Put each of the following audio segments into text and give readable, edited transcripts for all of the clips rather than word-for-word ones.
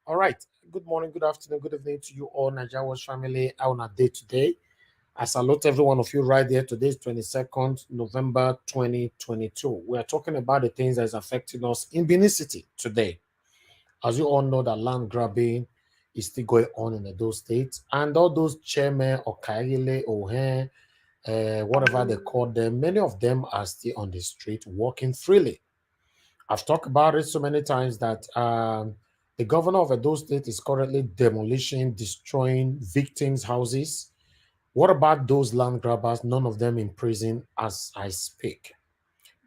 All right. Good morning, good afternoon, good evening to you all, Nigeria Watch family. On a day today, I salute every one of you right there. Today is 22nd November 2022. We are talking about the things that is affecting us in Benin City today. As you all know, that land grabbing is still going on in those states, and all those chairmen or Kaile or whatever they call them, many of them are still on the street walking freely. I've talked about it so many times that the governor of Edo State is currently demolishing, destroying victims' houses. What about those land grabbers? None of them in prison as I speak.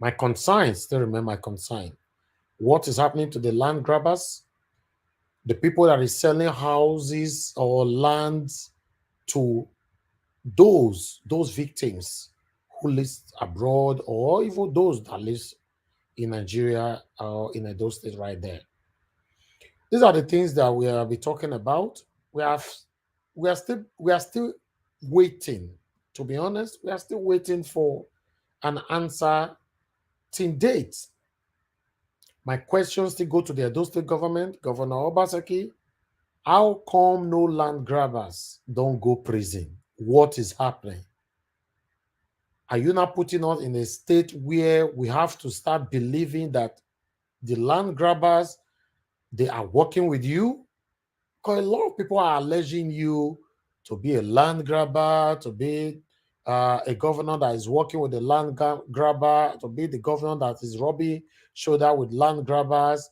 My concern, still remain my concern. What is happening to the land grabbers? The people that is selling houses or lands to those victims who live abroad, or even those that live in Nigeria or in Edo State right there. These are the things that we will be talking about. We are still waiting. To be honest, we are still waiting for an answer till date. My questions still go to the Edo State government, Governor Obaseki. How come no land grabbers don't go prison? What is happening? Are you not putting us in a state where we have to start believing that the land grabbers, they are working with you? Because a lot of people are alleging you to be a land grabber, to be a governor that is working with the land grabber, to be the governor that is rubbing shoulder with land grabbers.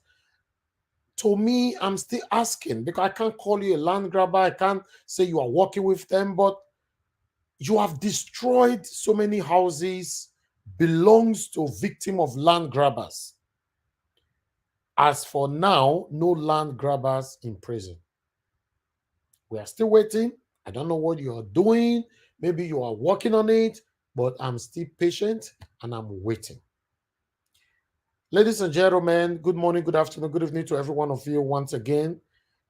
To me, I'm still asking, because I can't call you a land grabber. I can't say you are working with them, but you have destroyed so many houses belongs to victim of land grabbers. As for now, no land grabbers in prison. We are still waiting. I don't know what you are doing. Maybe you are working on it, but I'm still patient and I'm waiting. Ladies and gentlemen, good morning, good afternoon, good evening to every one of you once again.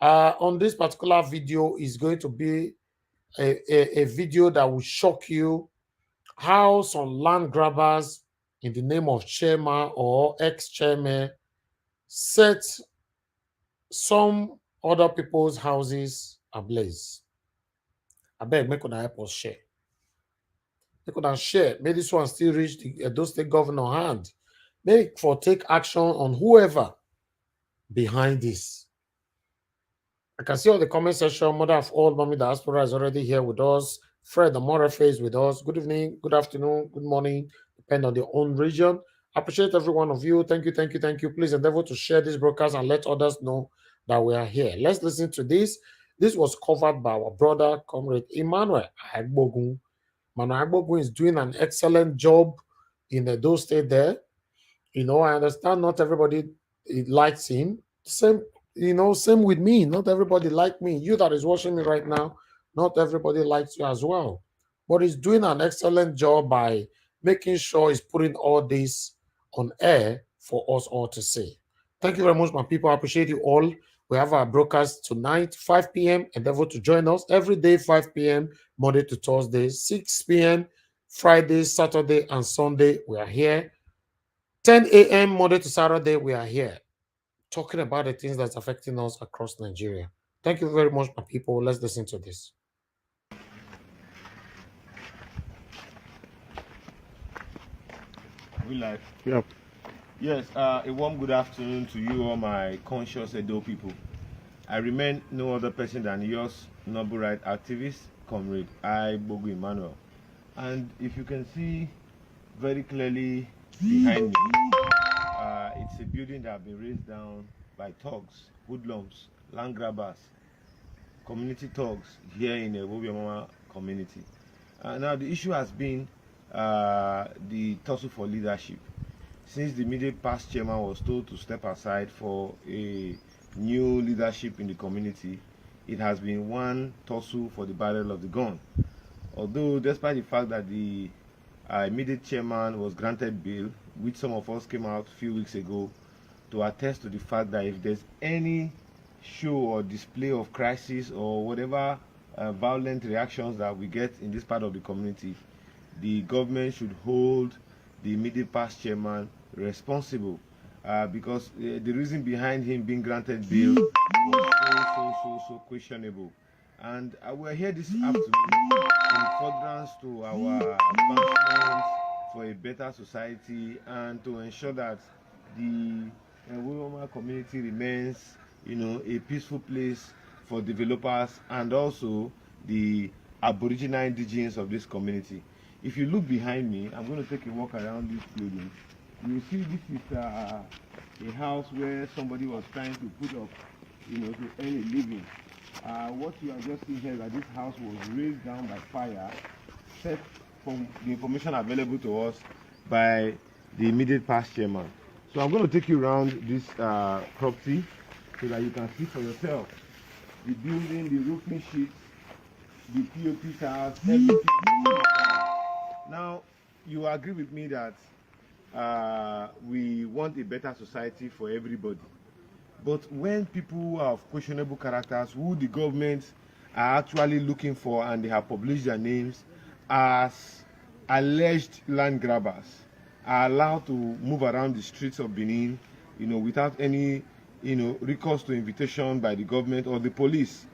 On this particular video is going to be a video that will shock you, how some land grabbers in the name of chairman or ex-chairman set some other people's houses ablaze. I beg, make una help us share. Make una share. May this one still reach the Edo State governor hand. Make for take action on whoever behind this. I can see on the comment section, mother of all mommy diaspora is already here with us. Fred Amorefe is with us. Good evening, good afternoon, good morning, depending on your own region. I appreciate every one of you. Thank you, thank you, thank you. Please endeavor to share this broadcast and let others know that we are here. Let's listen to this. This was covered by our brother, Comrade Emmanuel Agbogun. Emmanuel Agbogun is doing an excellent job in Edo State there. I understand not everybody likes him. Same with me. Not everybody like me. You that is watching me right now, not everybody likes you as well. But he's doing an excellent job by making sure he's putting all this on air for us all to see. Thank you very much, my people. I appreciate you all. We have our broadcast tonight, 5 p.m. Endeavor to join us every day, 5 p.m., Monday to Thursday, 6 p.m., Friday, Saturday, and Sunday. We are here. 10 a.m. Monday to Saturday, we are here talking about the things that's affecting us across Nigeria. Thank you very much, my people. Let's listen to this. We live. Yep. Yes, a warm good afternoon to you, all my conscious Edo people. I remain no other person than yours, noble right activist, Comrade Evbomoma Emmanuel. And if you can see very clearly behind me, it's a building that has been raised down by thugs, hoodlums, land grabbers, community thugs here in the Evbomoma community. Now the issue has been the tussle for leadership. Since the immediate past chairman was told to step aside for a new leadership in the community, it has been one tussle for the barrel of the gun. Although, despite the fact that the immediate chairman was granted bail, which some of us came out a few weeks ago to attest to the fact that if there's any show or display of crisis or whatever violent reactions that we get in this part of the community, the government should hold the immediate past chairman responsible, because the reason behind him being granted bail was so questionable. And we're here this afternoon in furtherance to our advancements for a better society and to ensure that the Evbomoma community remains, a peaceful place for developers and also the Aboriginal indigenes of this community. If you look behind me, I'm going to take a walk around this building. You see this is a house where somebody was trying to put up, to earn a living. What you are just seeing here is that this house was raised down by fire, set from the information available to us by the immediate past chairman. So I'm going to take you around this property so that you can see for yourself the building, the roofing sheets, the POP tiles, everything. Now, you agree with me that we want a better society for everybody. But when people are of questionable characters, who the government are actually looking for, and they have published their names as alleged land grabbers, are allowed to move around the streets of Benin, without any, recourse to invitation by the government or the police,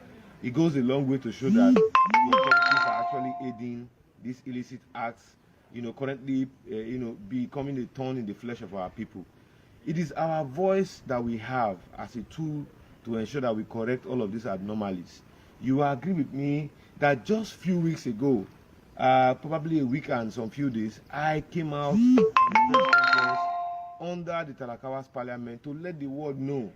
it goes a long way to show that the authorities are actually aiding these illicit acts, currently, becoming a thorn in the flesh of our people. It is our voice that we have as a tool to ensure that we correct all of these anomalies. You agree with me that just a few weeks ago, probably a week and some few days, I came out in the press conference under the Talakawas Parliament to let the world know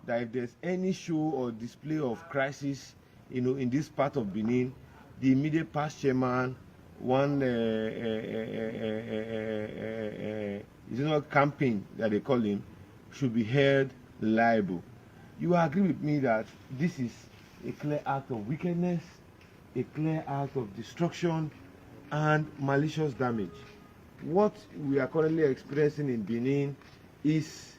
that if there's any show or display of crisis, in this part of Benin, the immediate past chairman, one campaign that they call him, should be held liable. You agree with me that this is a clear act of wickedness, a clear act of destruction and malicious damage. What we are currently experiencing in Benin is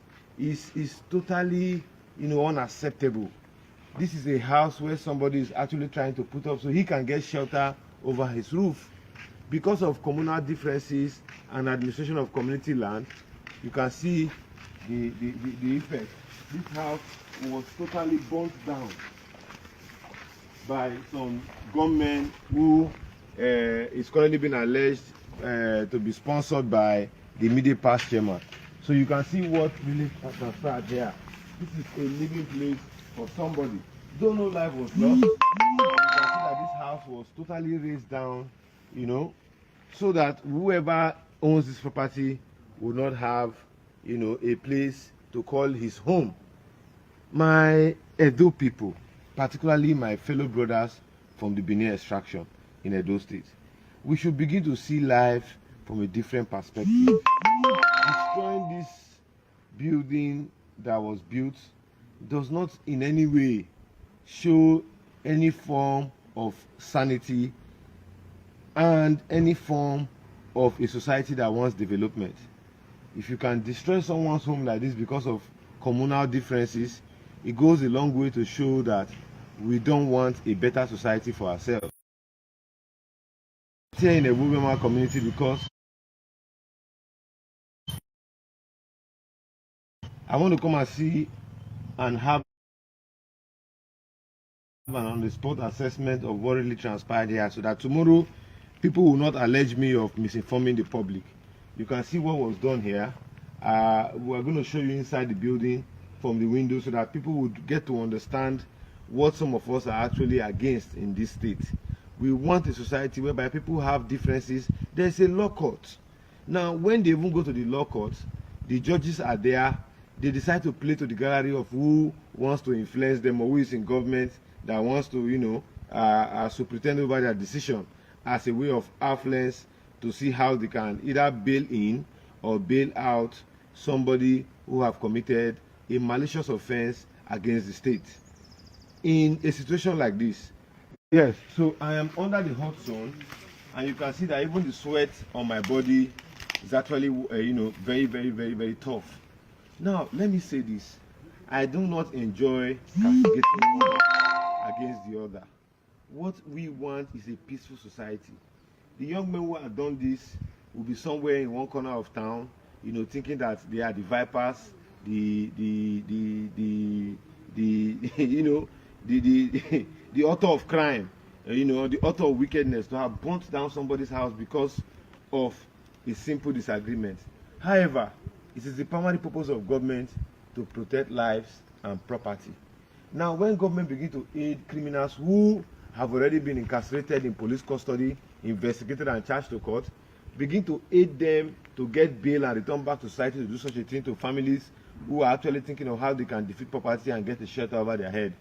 totally unacceptable. This is a house where somebody is actually trying to put up so he can get shelter over his roof. Because of communal differences and administration of community land, you can see the effect. This house was totally burnt down by some gunmen who is currently being alleged to be sponsored by the immediate past chairman. So you can see what really transpired here. This is a living place for somebody. Though no life was lost, you can see that this house was totally razed down, so that whoever owns this property will not have, a place to call his home. My Edo people, particularly my fellow brothers from the Benin extraction in Edo State. We should begin to see life from a different perspective. Destroying this building that was built does not in any way show any form of sanity and any form of a society that wants development. If you can destroy someone's home like this because of communal differences, it goes a long way to show that we don't want a better society for ourselves. Here in the Evbomoma community, because I want to come and see and have an on-the-spot assessment of what really transpired here, so that tomorrow people will not allege me of misinforming the public. You can see what was done here. We're going to show you inside the building from the window so that people would get to understand what some of us are actually against in this state. We want a society whereby people have differences. There's a law court. Now, when they even go to the law court, the judges are there. They decide to play to the gallery of who wants to influence them or who is in government that wants to, superintend over their decision as a way of affluence to see how they can either bail in or bail out somebody who have committed a malicious offense against the state. In a situation like this, yes, so I am under the hot sun, and you can see that even the sweat on my body is actually, very, very, very, very tough. Now, let me say this. I do not enjoy castigating one against the other. What we want is a peaceful society. The young men who have done this will be somewhere in one corner of town, thinking that they are the vipers, the author of crime, the author of wickedness, to have burnt down somebody's house because of a simple disagreement. However, it is the primary purpose of government to protect lives and property. Now, when government begin to aid criminals who have already been incarcerated in police custody, investigated and charged to court, begin to aid them to get bail and return back to society to do such a thing to families who are actually thinking of how they can defeat property and get a shelter over their head.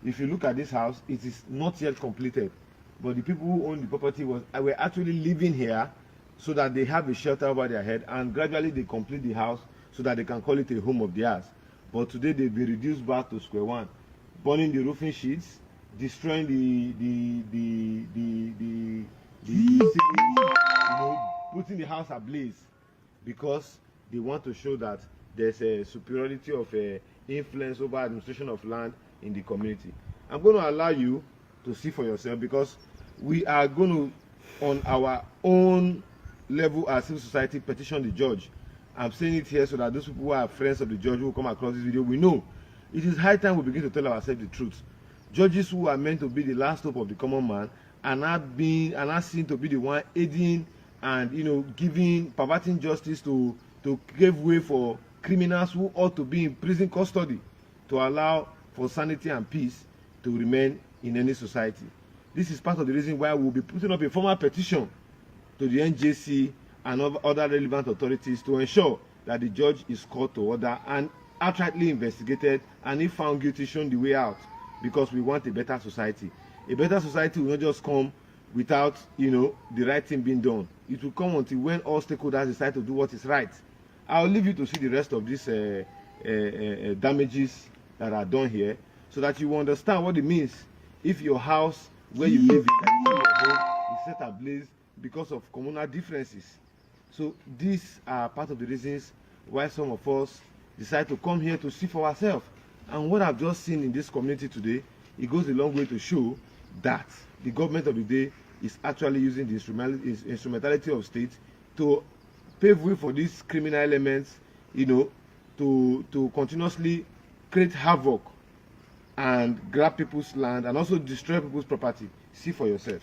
If you look at this house, it is not yet completed, but the people who own the property were actually living here so that they have a shelter over their head, and gradually they complete the house so that they can call it a home of theirs. But today they've been reduced back to square one, burning the roofing sheets, destroying the ceiling, putting the house ablaze, because they want to show that there's a superiority of influence over administration of land in the community. I'm going to allow you to see for yourself, because we are going to, on our own level as civil society, petition the judge. I'm saying it here so that those people who are friends of the judge who will come across this video, we know it is high time we begin to tell ourselves the truth. Judges who are meant to be the last hope of the common man are not seen to be the one aiding and perverting justice to give way for criminals who ought to be in prison custody, to allow for sanity and peace to remain in any society. This is part of the reason why we'll be putting up a formal petition to the NJC and other relevant authorities to ensure that the judge is called to order and outrightly investigated, and if found guilty, shown the way out, because we want a better society. A better society will not just come without the right thing being done. It will come until when all stakeholders decide to do what is right. I'll leave you to see the rest of these damages that are done here, so that you understand what it means if your house where you live in is set ablaze because of communal differences. So these are part of the reasons why some of us decide to come here to see for ourselves. And what I've just seen in this community today, it goes a long way to show that the government of the day is actually using the instrumentality of state to pave way for these criminal elements, to continuously create havoc and grab people's land and also destroy people's property. See for yourself.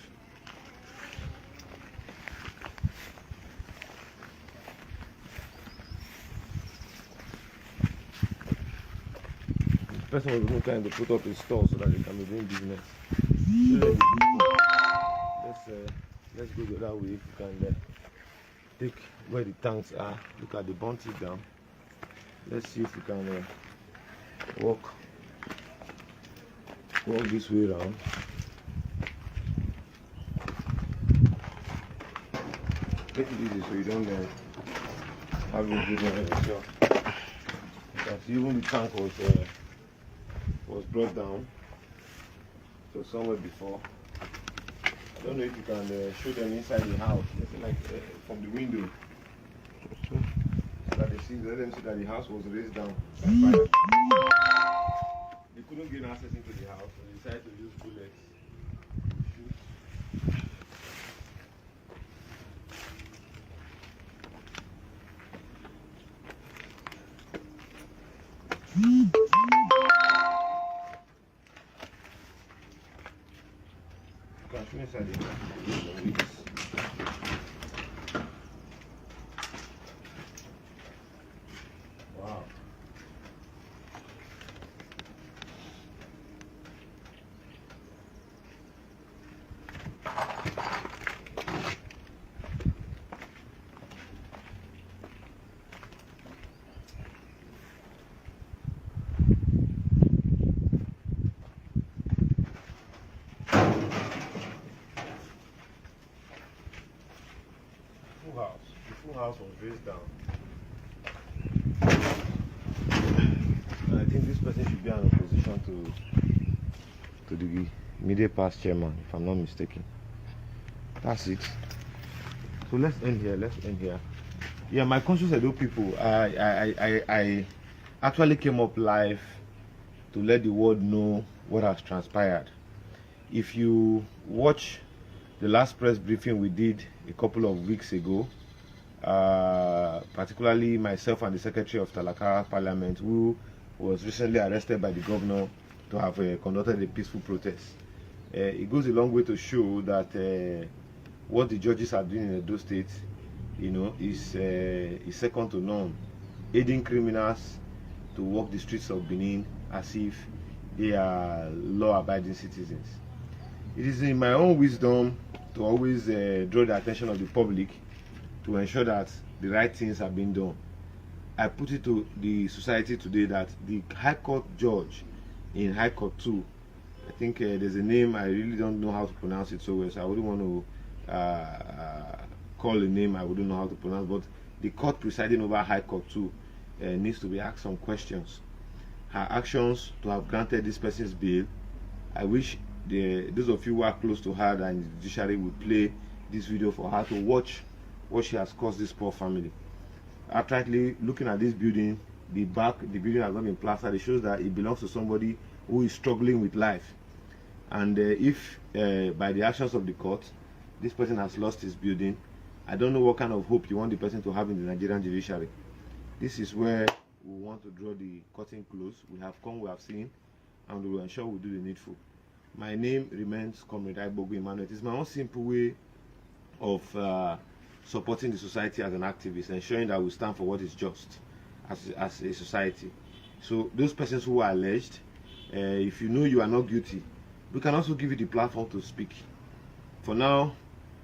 The person was even trying to put up a store so that they can be doing business. Let's go the other way. If you can take where the tanks are. Look at the bounty down. Let's see if we can walk walk this way around. Make it easy so you don't have a good one. Because even the tank was brought down. So somewhere before. I don't know if you can show them inside the house, like from the window. So that let them see that the house was raised down. They couldn't gain access into the house, so they decided to use bullets to shoot. Inside the house. Wow. The full house was raised down. And I think this person should be in opposition to the immediate past chairman, if I'm not mistaken. That's it. So let's end here. Yeah, my conscious Edo people, I actually came up live to let the world know what has transpired. If you watch the last press briefing we did a couple of weeks ago, particularly myself and the Secretary of Talaka Parliament, who was recently arrested by the governor to have conducted a peaceful protest. It goes a long way to show that what the judges are doing in Edo State, is second to none, aiding criminals to walk the streets of Benin as if they are law-abiding citizens. It is in my own wisdom to always draw the attention of the public to ensure that the right things are being done. I put it to the society today that the High Court judge in High Court 2, I think there's a name, I really don't know how to pronounce it so well, so I wouldn't want to call a name I wouldn't know how to pronounce, but the court presiding over High Court 2 needs to be asked some questions. Her actions to have granted this person's bail, I wish those of you who are close to her and the judiciary would play this video for her to watch what she has caused this poor family. Outrightly looking at this building, the building has not been plastered. It shows that it belongs to somebody who is struggling with life. And if by the actions of the court, this person has lost his building, I don't know what kind of hope you want the person to have in the Nigerian judiciary. This is where we want to draw the curtain close. We have come, we have seen, and we will ensure we do the needful. My name remains Comrade Evbomoma. It is my own simple way of supporting the society as an activist, ensuring that we stand for what is just as a society. So those persons who are alleged, if you know you are not guilty, we can also give you the platform to speak. For now,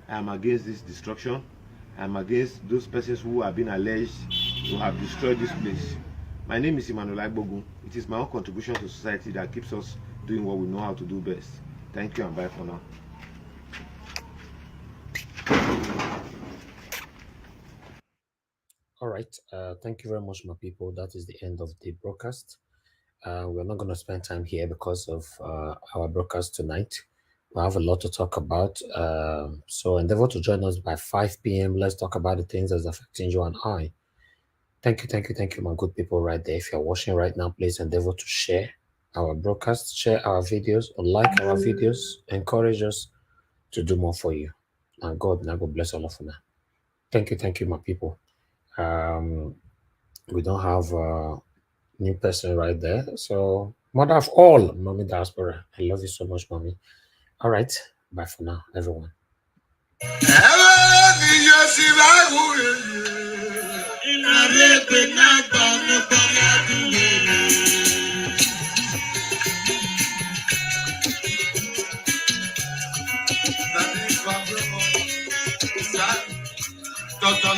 I am against this destruction. I am against those persons who have been alleged to have destroyed this place. My name is Evbomoma. It is my own contribution to society that keeps us doing what we know how to do best. Thank you and bye for now. All right. Thank you very much, my people. That is the end of the broadcast. We're not going to spend time here because of our broadcast tonight. We have a lot to talk about. So endeavor to join us by 5 p.m. Let's talk about the things that's affecting you and I. Thank you, my good people right there. If you're watching right now, please endeavor to share our broadcast, share our videos, or like our videos. Encourage us to do more for you. And God bless all of you now. Thank you, my people. We don't have a new person right there. So, mother of all, Mommy Diaspora, I love you so much, Mommy. All right, bye for now, everyone. Dr.